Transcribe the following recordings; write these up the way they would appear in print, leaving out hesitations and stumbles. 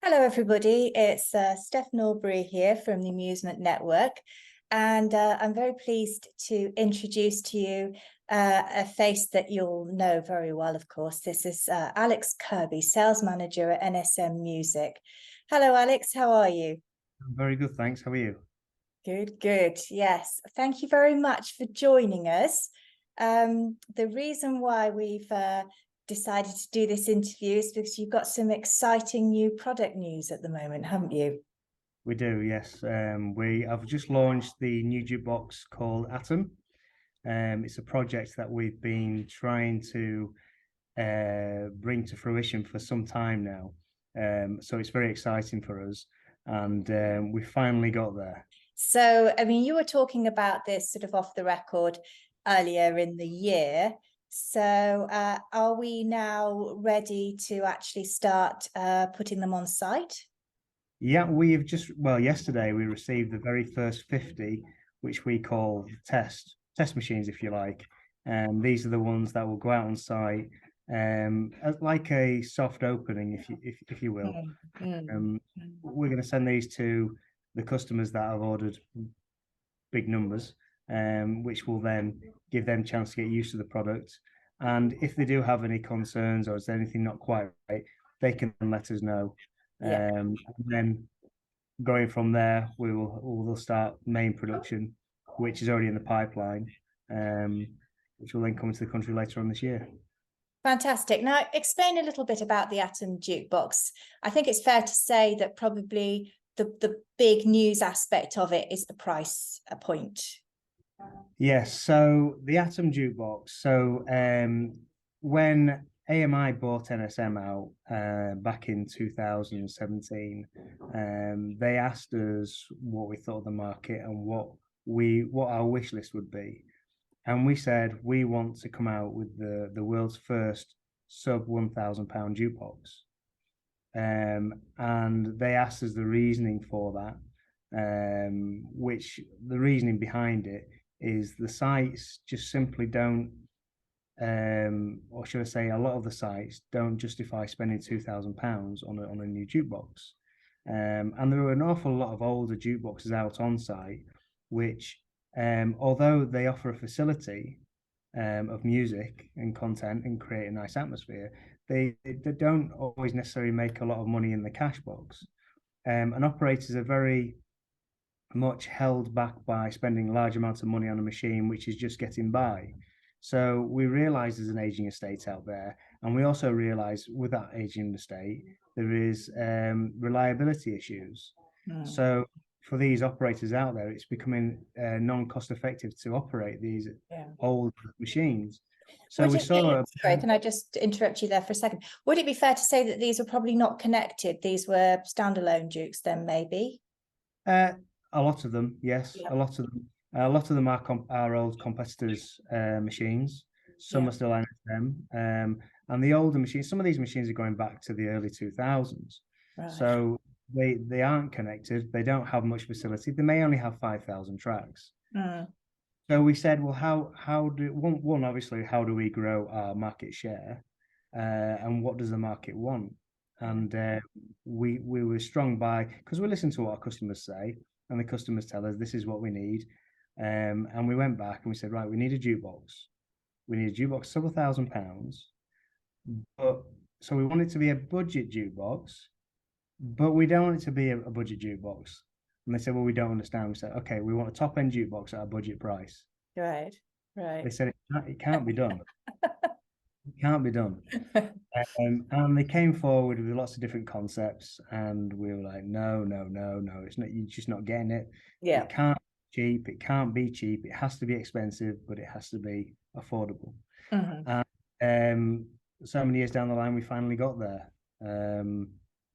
Hello, everybody. It's Steph Norbury here from the Amusement Network, and I'm very pleased to introduce to you a face that you'll know very well, of course. This is Alex Kirby, Sales Manager at NSM Music. Hello, Alex. How are you? I'm very good, thanks. How are you? Good, good. Yes. Thank you very much for joining us. The reason why we've decided to do this interview is because you've got some exciting new product news at the moment, haven't you? We do, yes. We have just launched the new jukebox called Atom. It's a project that we've been trying to bring to fruition for some time now. So it's very exciting for us, and we finally got there. So, I mean, you were talking about this sort of off the record earlier in the year. So, are we now ready to actually start putting them on site? Yeah, yesterday we received the very first 50, which we call test machines, if you like. These are the ones that will go out on site, as like a soft opening, if you will. We're going to send these to the customers that have ordered big numbers, which will then give them a chance to get used to the product. And if they do have any concerns or is there anything not quite right, they can let us know. And then going from there, we'll start main production, which is already in the pipeline, which will then come into the country later on this year. Fantastic. Now, explain a little bit about the Atom Jukebox. I think it's fair to say that probably the big news aspect of it is the price point. Yes, so the Atom Jukebox. So when AMI bought NSM out back in 2017, they asked us what we thought of the market and what our wish list would be. And we said we want to come out with the world's first sub £1,000 jukebox. And they asked us the reasoning for that, which the reasoning behind it is the sites just simply don't, or should I say, a lot of the sites don't justify spending £2,000 on a new jukebox. And there are an awful lot of older jukeboxes out on site, which, although they offer a facility of music and content and create a nice atmosphere, they don't always necessarily make a lot of money in the cash box. And operators are very much held back by spending large amounts of money on a machine which is just getting by. So we realize there's an aging estate out there, and we also realize with that aging estate there is reliability issues. So for these operators out there, it's becoming non-cost effective to operate these old machines. So we saw. Sorry, can I just interrupt you there for a second? Would it be fair to say that these were probably not connected? These were standalone jukes, then maybe. A lot of them, yes. A lot of them. A lot of them are our old competitors' machines. Some are still NSM. And the older machines, some of these machines are going back to the early 2000s. Right. So they aren't connected. They don't have much facility. They may only have 5,000 tracks. So we said, well, how do one obviously, how do we grow our market share, and what does the market want? And we were strong by, because we listen to what our customers say, and the customers tell us this is what we need. And we went back and we said, right, we need a jukebox. We need a jukebox sub £1,000. But so we want it to be a budget jukebox, but we don't want it to be a budget jukebox. And they said, well, we don't understand. We said, okay, we want a top end jukebox at a budget price. Right. They said it can't be done. It can't be done. And they came forward with lots of different concepts, and we were like, no, it's not. You're just not getting it. Yeah. It can't be cheap. It can't be cheap. It has to be expensive, but it has to be affordable. And so many years down the line, we finally got there.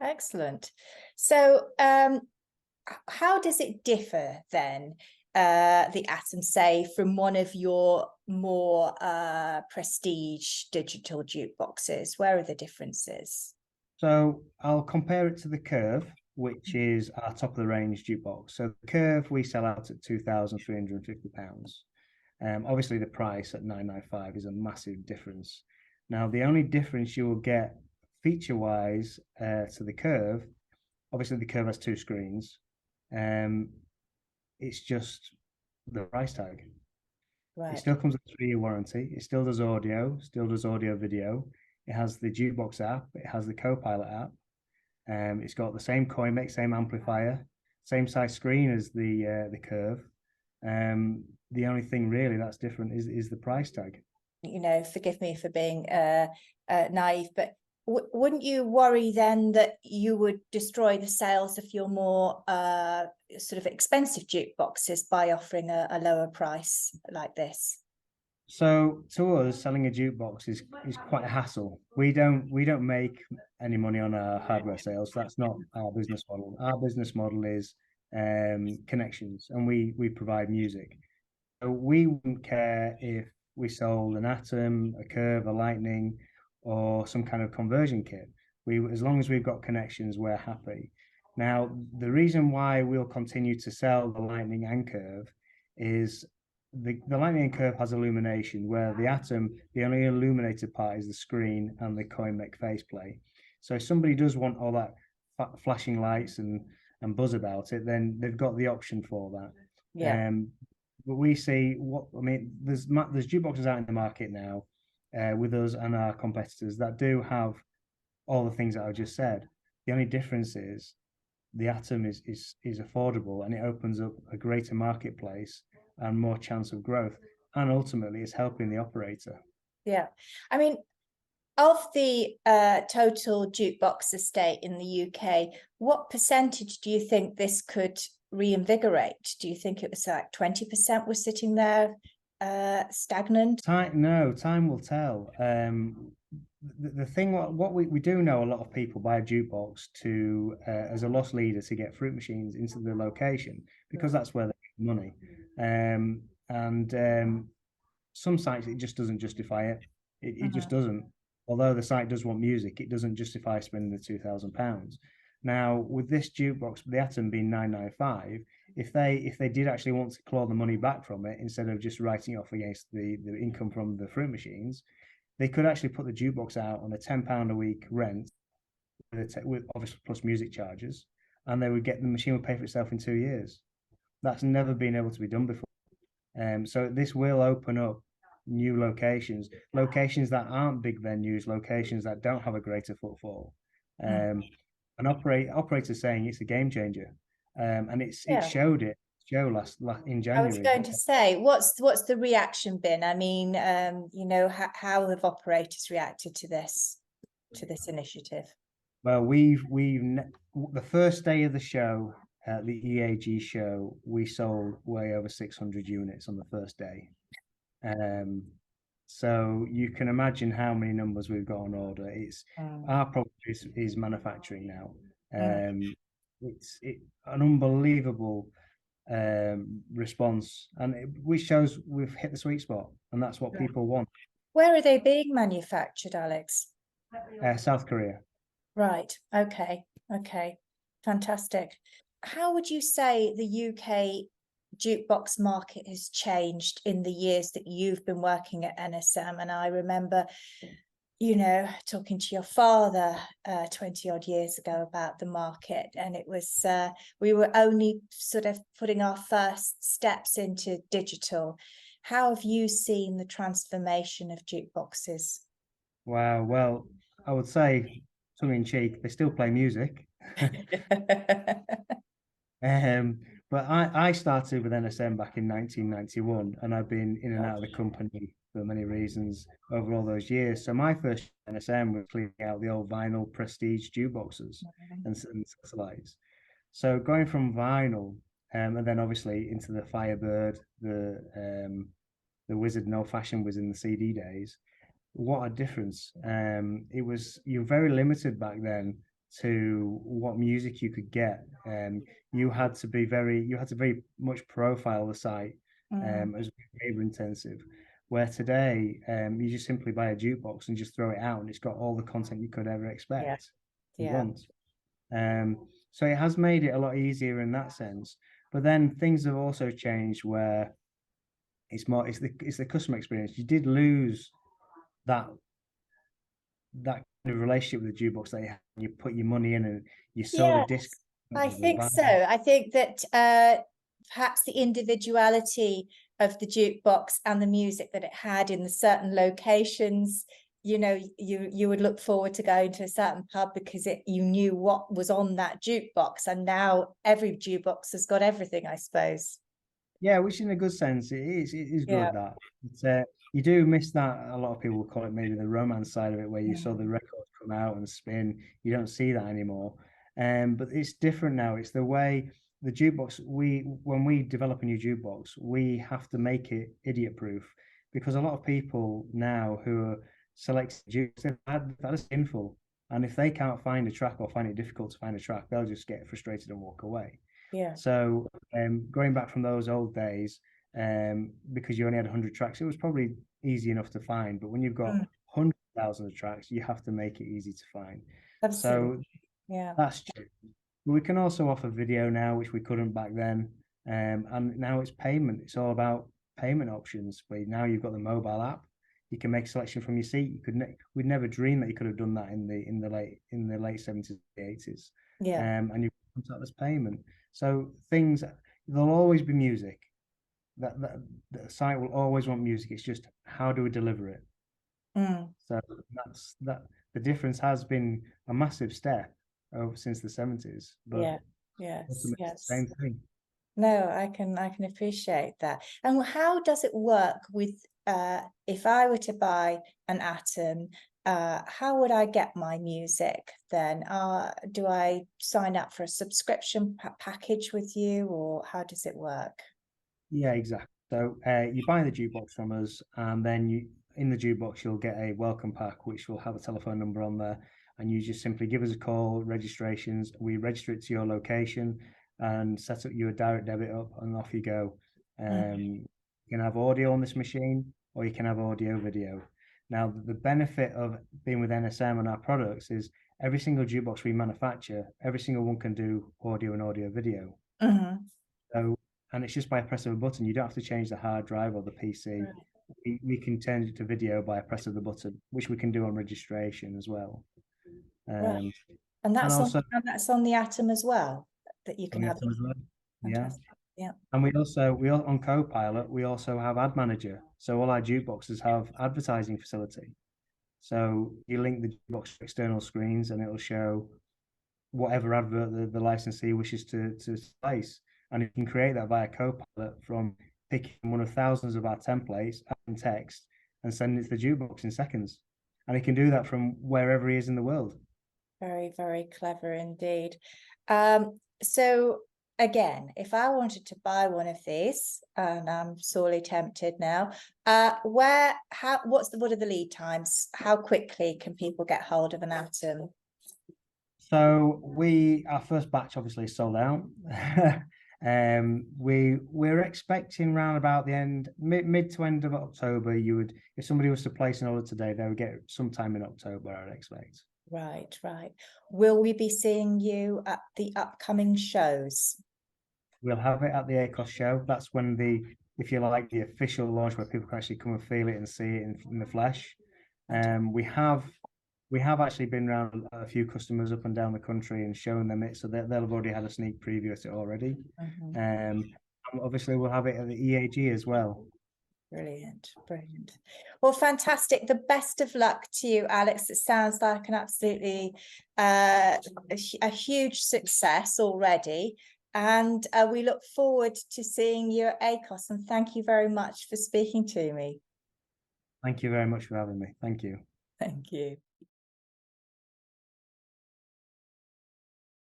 Excellent. So, how does it differ then, the Atom, say, from one of your more prestige digital jukeboxes? Where are the differences? So I'll compare it to the Curve, which is our top of the range jukebox. So the Curve we sell out at £2,350. Obviously the price at £995 is a massive difference. Now the only difference you will get feature-wise to the Curve obviously the Curve has 2 screens. It's just the price tag. It Right. still comes with a 3-year warranty. It still does audio, video. It has the jukebox app. It has the Copilot app. It's got the same coin mix, same amplifier, same size screen as the Curve. The only thing really that's different is the price tag. Forgive me for being naive, but wouldn't you worry then that you would destroy the sales of your more sort of expensive jukeboxes by offering a lower price like this? So to us, selling a jukebox is quite a hassle. We don't make any money on our hardware sales. That's not our business model. Our business model is connections, and we provide music. So we wouldn't care if we sold an Atom, a Curve, a Lightning, or some kind of conversion kit. As long as we've got connections, we're happy. Now, the reason why we'll continue to sell the Lightning and Curve is the Lightning and Curve has illumination, where the Atom, the only illuminated part is the screen and the coin mech faceplate. So if somebody does want all that flashing lights and buzz about it, then they've got the option for that. Yeah. But we see there's jukeboxes out in the market now with us and our competitors that do have all the things that I just said. The only difference is the Atom is affordable, and it opens up a greater marketplace and more chance of growth, and ultimately it's helping the operator. Yeah, I mean, of the total jukebox estate in the UK, what percentage do you think this could reinvigorate? Do you think it was like 20% was sitting there stagnant? Time will tell. The thing, what we do know, a lot of people buy a jukebox to as a loss leader to get fruit machines into the location, because that's where they make money. Some sites, it just doesn't justify it. It just doesn't. Although the site does want music, it doesn't justify spending the £2,000. Now, with this jukebox, the Atom being £995, if they did actually want to claw the money back from it, instead of just writing it off against the income from the fruit machines, they could actually put the jukebox out on a £10 a week rent, with obviously plus music charges, and they would get the machine would pay for itself in 2 years. That's never been able to be done before. So this will open up new locations that aren't big venues, locations that don't have a greater footfall. An operator saying it's a game changer, and it showed it. Last in January. I was going to say, what's the reaction been? I mean, how have operators reacted to this initiative? Well, the first day of the show, the EAG show, we sold way over 600 units on the first day. So you can imagine how many numbers we've got on order. Our problem is manufacturing now. It's an unbelievable response, and which shows we've hit the sweet spot, and that's what people want. Where are they being manufactured, Alex? South Korea. Right. Okay. Fantastic. How would you say the UK jukebox market has changed in the years that you've been working at NSM? And I remember, talking to your father 20 odd years ago about the market, and it was we were only sort of putting our first steps into digital. How have you seen the transformation of jukeboxes? Wow. Well, I would say, tongue in cheek, they still play music. But I started with NSM back in 1991, and I've been in and out of the company for many reasons over all those years. So my first NSM was cleaning out the old vinyl prestige jukeboxes and satellites. So going from vinyl, and then obviously into the Firebird, the Wizard and old-fashioned was in the CD days. What a difference. You're very limited back then to what music you could get. You had to very much profile the site as labor intensive. Where today, you just simply buy a jukebox and just throw it out, and it's got all the content you could ever expect. So it has made it a lot easier in that sense. But then things have also changed where it's the customer experience. You did lose that of relationship with the jukebox that you have. You put your money in and you saw the disc. Yes, I think so. I think that perhaps the individuality of the jukebox and the music that it had in the certain locations, you know, you would look forward to going to a certain pub because you knew what was on that jukebox, and now every jukebox has got everything, I suppose. Yeah, which in a good sense, it is Yeah. good that. It's, you do miss that. A lot of people call it maybe the romance side of it, where you saw the record come out and spin. You don't see that anymore. But it's different now. It's the way the jukebox, when we develop a new jukebox, we have to make it idiot proof, because a lot of people now who are selecting jukebox, they've had a skinful. And if they can't find a track or find it difficult to find a track, they'll just get frustrated and walk away. Yeah. So going back from those old days, because you only had 100 tracks, it was probably easy enough to find. But when you've got hundreds of thousands of tracks, you have to make it easy to find. Absolutely. So Yeah. that's true. But we can also offer video now, which we couldn't back then. And now it's payment. It's all about payment options. Where now you've got the mobile app. You can make a selection from your seat. We'd never dream that you could have done that in the late 70s, 80s. Yeah. And you've got contactless payment. So there'll always be music. That the site will always want music. It's just how do we deliver it? So that's that. The difference has been a massive step since the 70s, but Yeah. Yes. ultimately it's the Yes. same thing. No, I can appreciate that. And how does it work with if I were to buy an Atom, how would I get my music then? Do I sign up for a subscription package with you, or how does it work? Yeah, exactly. So you buy the jukebox from us, and then in the jukebox you'll get a welcome pack, which will have a telephone number on there, and you just simply give us a call, registrations. We register it to your location and set up your direct debit up, and off you go. You can have audio on this machine, or you can have audio video. Now, the benefit of being with NSM and our products is every single jukebox we manufacture, every single one can do audio and audio video. So, and it's just by a press of a button. You don't have to change the hard drive or the PC. Right. We can turn it to video by a press of the button, which we can do on registration as well. Right. And that's on the Atom as well, that you can have. Well. Yeah. Yeah. And we on Copilot, we also have Ad Manager. So all our jukeboxes have advertising facility. So you link the jukebox to external screens, and it'll show whatever advert the licensee wishes to place. And you can create that via Copilot from picking one of thousands of our templates and text and sending it to the jukebox in seconds. And he can do that from wherever he is in the world. Very, very clever indeed. So again, if I wanted to buy one of these, and I'm sorely tempted now, what are the lead times? How quickly can people get hold of an Atom? So our first batch obviously sold out. We're expecting around about the mid to end of October. If somebody was to place an order today, they would get it sometime in October, I'd expect. Right, right. Will we be seeing you at the upcoming shows? We'll have it at the ACOS show. That's when if you like, the official launch, where people can actually come and feel it and see it in the flesh. We have actually been around a few customers up and down the country and shown them it, so they'll have already had a sneak preview at it already. Obviously, we'll have it at the EAG as well. Brilliant, brilliant. Well, fantastic. The best of luck to you, Alex. It sounds like an absolutely a huge success already. And we look forward to seeing you at ACOS. And thank you very much for speaking to me. Thank you very much for having me. Thank you. Thank you.